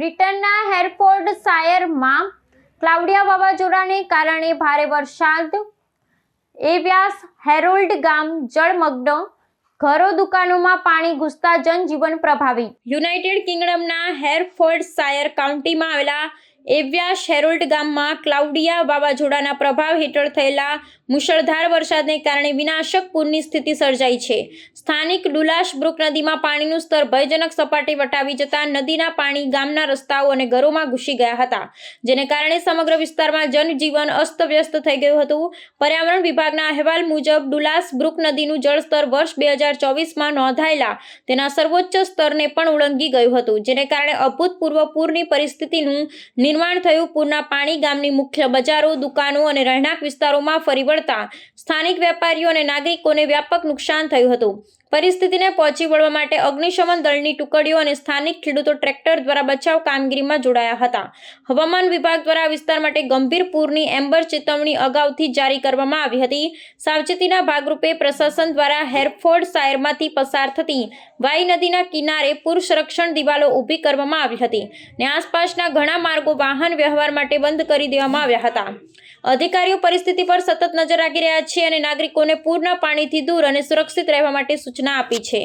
બ્રિટનના હેરફોર્ડશાયરમાં ક્લાઉડિયા વાવાઝોડાને કારણે ભારે વરસાદ, એવ્યાસ હેરોલ્ડ ગામ જળમગ્ન, ઘરો દુકાનોમાં પાણી ઘૂસતા જનજીવન પ્રભાવિત। યુનાઇટેડ કિંગડમના હેરફોર્ડશાયર કાઉન્ટીમાં આવેલા એવ્યાસ હેરોલ્ડ ગામમાં ક્લાઉડિયા વાવાઝોડાના પ્રભાવ હેઠળ થયેલા મુશળધાર વરસાદને કારણે વિનાશક પૂરની સ્થિતિ સર્જાઈ છે। સ્થાનિક ડુલાસબ્રુક નદીમાં પાણીનું સ્તર ભયજનક સપાટી વટાવી જતા નદીના પાણી ગામના રસ્તાઓ અને ઘરોમાં ઘૂસી ગયા હતા, જેને કારણે સમગ્ર વિસ્તારમાં જનજીવન અસ્તવ્યસ્ત થઈ ગયું હતું। પર્યાવરણ વિભાગના અહેવાલ મુજબ ડુલાસબ્રુક નદીનું જળસ્તર વર્ષ 2024માં નોંધાયેલા તેના સર્વોચ્ચ સ્તરને પણ ઉલ્લંઘી ગયું હતું, જેને કારણે અભૂતપૂર્વ પૂરની પરિસ્થિતિનું નિર્માણ થયું। પૂરના પાણી ગામની મુખ્ય બજારો, દુકાનો અને રહેણાંક વિસ્તારોમાં ફરી વળતા સ્થાનિક વેપારીઓ અને નાગરિકોને વ્યાપક નુકસાન થયું હતું। પરિસ્થિતિને પહોંચી વળવા માટે અગ્નિશમન દળની ટુકડીઓ અને સ્થાનિક ખેડૂતો ટ્રેક્ટર દ્વારા બચાવ કામગીરીમાં જોડાયા હતા। હવામાન વિભાગ દ્વારા આ વિસ્તાર માટે ગંભીર પૂરની એમ્બર ચેતવણી અગાઉથી જારી કરવામાં આવી હતી। સાવચેતીના ભાગરૂપે પ્રશાસન દ્વારા હેરફોર્ડશાયરમાંથી પસાર થતી વાઈ નદીના કિનારે પૂર સંરક્ષણ દિવાલો ઊભી કરવામાં આવી હતી અને આસપાસના ઘણા માર્ગો વાહન વ્યવહાર માટે બંધ કરી દેવામાં આવ્યા હતા। અધિકારીઓ પરિસ્થિતિ પર સતત નજર રાખી રહ્યા છે અને નાગરિકોને પૂરના પાણીથી દૂર અને સુરક્ષિત રહેવા માટે સૂચના આપી છે।